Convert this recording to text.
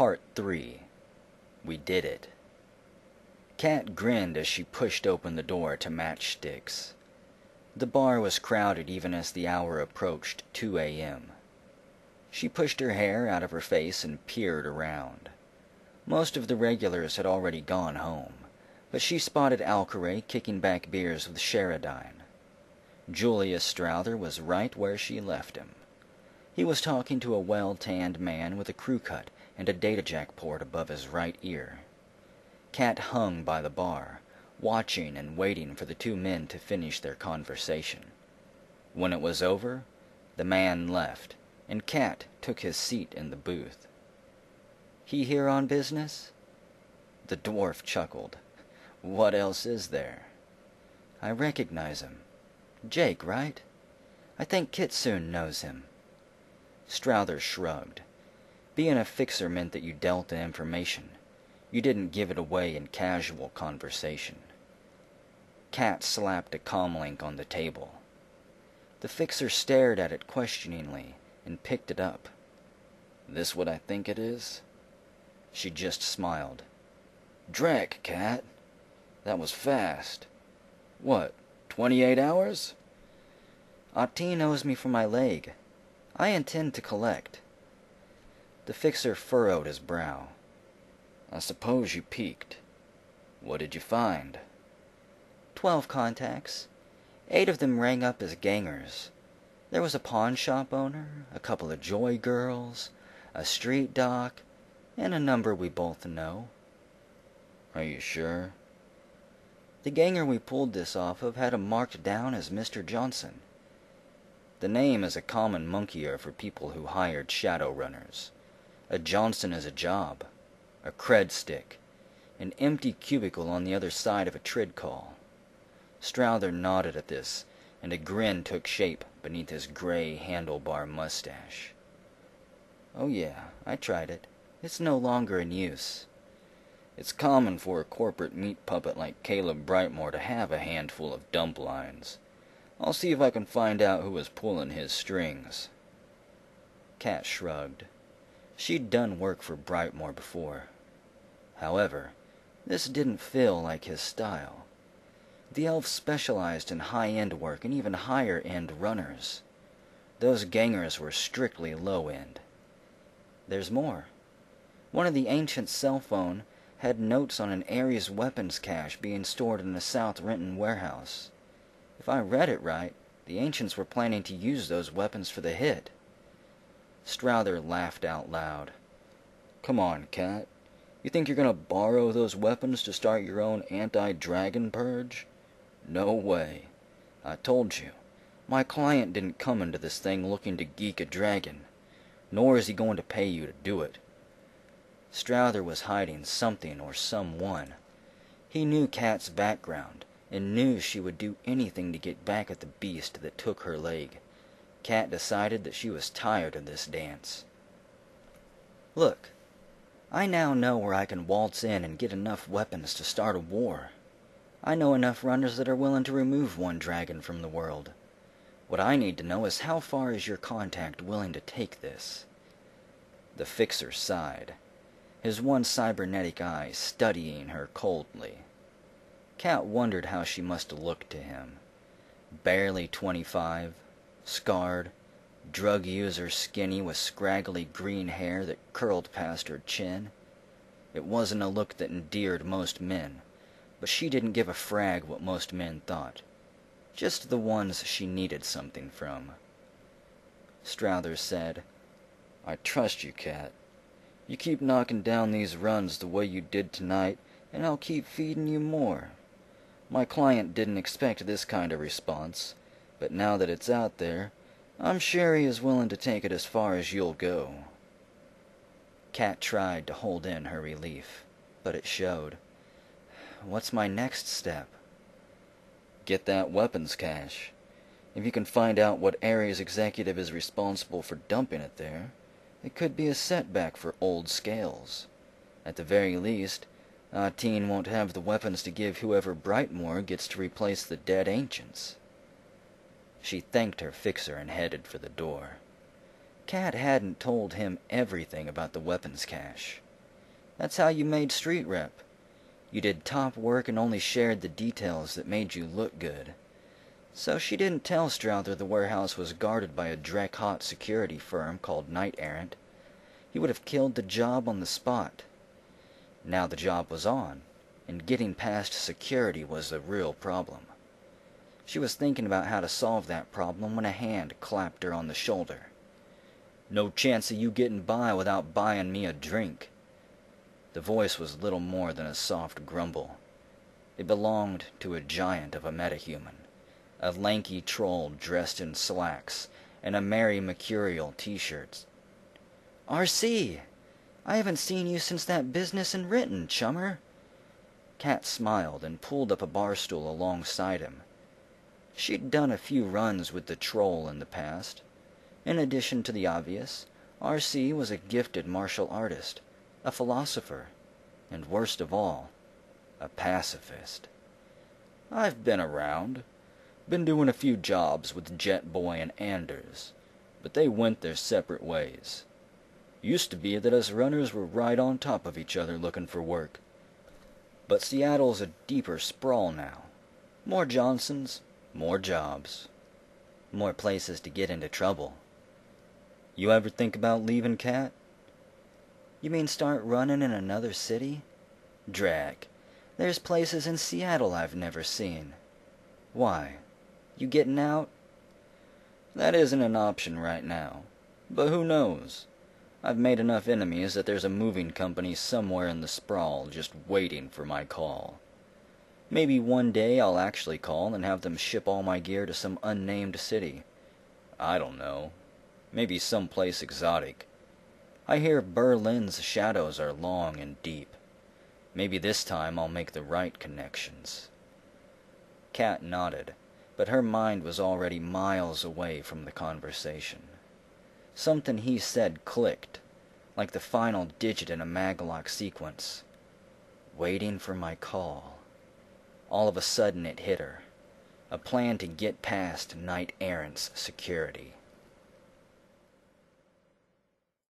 Part 3. We did it. Kat grinned as she pushed open the door to Matchsticks. The bar was crowded even as the hour approached 2 a.m. She pushed her hair out of her face and peered around. Most of the regulars had already gone home, but she spotted Alcaray kicking back beers with Sheridan. Julius Strowther was right where she left him. He was talking to a well-tanned man with a crew cut and a data jack port above his right ear. Kat hung by the bar, watching and waiting for the two men to finish their conversation. When it was over, the man left, and Kat took his seat in the booth. "He here on business?" The dwarf chuckled. "What else is there?" "I recognize him. Jake, right? I think Kitsune knows him." Strowther shrugged. Being a fixer meant that you dealt the information. You didn't give it away in casual conversation. Kat slapped a comlink on the table. The fixer stared at it questioningly and picked it up. "This what I think it is?" She just smiled. "Dreck, Kat. That was fast. What, 28 hours? Ateen owes me for my leg. I intend to collect." The fixer furrowed his brow. "I suppose you peeked. What did you find?" 12 contacts. 8 of them rang up as gangers. There was a pawn shop owner, a couple of joy girls, a street doc, and a number we both know. "Are you sure?" The ganger we pulled this off of had him marked down as Mr. Johnson. The name is a common monkeyer for people who hired shadow runners. A Johnson is a job, a cred stick, an empty cubicle on the other side of a trid call. Strowther nodded at this, and a grin took shape beneath his gray handlebar mustache. "Oh yeah, I tried it. It's no longer in use." It's common for a corporate meat puppet like Caleb Brightmore to have a handful of dump lines. I'll see if I can find out who was pulling his strings. Kat shrugged. She'd done work for Brightmore before. However, this didn't feel like his style. The elf specialized in high-end work and even higher-end runners. Those gangers were strictly low-end. There's more. One of the Ancients' cell phone had notes on an Ares weapons cache being stored in the South Renton warehouse. If I read it right, the Ancients were planning to use those weapons for the hit. Strowther laughed out loud. "Come on, Kat. You think you're gonna borrow those weapons to start your own anti-dragon purge? No way. I told you, my client didn't come into this thing looking to geek a dragon, nor is he going to pay you to do it." Strowther was hiding something or someone. He knew Kat's background, and knew she would do anything to get back at the beast that took her leg. Kat decided that she was tired of this dance. "Look, I now know where I can waltz in and get enough weapons to start a war. I know enough runners that are willing to remove one dragon from the world. What I need to know is how far is your contact willing to take this?" The fixer sighed, his one cybernetic eye studying her coldly. Kat wondered how she must look to him. Barely 25, scarred, drug user skinny with scraggly green hair that curled past her chin. It wasn't a look that endeared most men, but she didn't give a frag what most men thought. Just the ones she needed something from. Strowther said, "I trust you, Kat. You keep knocking down these runs the way you did tonight, and I'll keep feeding you more. My client didn't expect this kind of response, but now that it's out there, I'm sure he is willing to take it as far as you'll go." Kat tried to hold in her relief, but it showed. "What's my next step?" "Get that weapons cache. If you can find out what Ares executive is responsible for dumping it there, it could be a setback for old Scales. At the very least, Ateen won't have the weapons to give whoever Brightmore gets to replace the dead Ancients." She thanked her fixer and headed for the door. Kat hadn't told him everything about the weapons cache. That's how you made street rep. You did top work and only shared the details that made you look good. So she didn't tell Strother the warehouse was guarded by a dreck-hot security firm called Knight Errant. He would have killed the job on the spot. Now the job was on, and getting past security was the real problem. She was thinking about how to solve that problem when a hand clapped her on the shoulder. "No chance of you getting by without buying me a drink." The voice was little more than a soft grumble. It belonged to a giant of a metahuman, a lanky troll dressed in slacks and a Mary Mercurial t-shirt. "RC! I haven't seen you since that business in Renton, chummer." Kat smiled and pulled up a bar stool alongside him. She'd done a few runs with the troll in the past. In addition to the obvious, RC was a gifted martial artist, a philosopher, and worst of all, a pacifist. "I've been around. Been doing a few jobs with Jet Boy and Anders, but they went their separate ways. Used to be that us runners were right on top of each other looking for work. But Seattle's a deeper sprawl now. More Johnsons, more jobs. More places to get into trouble. You ever think about leaving, Kat?" "You mean start running in another city? Drag. There's places in Seattle I've never seen. Why? You getting out?" "That isn't an option right now. But who knows? I've made enough enemies that there's a moving company somewhere in the sprawl just waiting for my call. Maybe one day I'll actually call and have them ship all my gear to some unnamed city. I don't know. Maybe someplace exotic. I hear Berlin's shadows are long and deep. Maybe this time I'll make the right connections." Kat nodded, but her mind was already miles away from the conversation. Something he said clicked, like the final digit in a maglock sequence. Waiting for my call. All of a sudden it hit her. A plan to get past Knight Errant's security.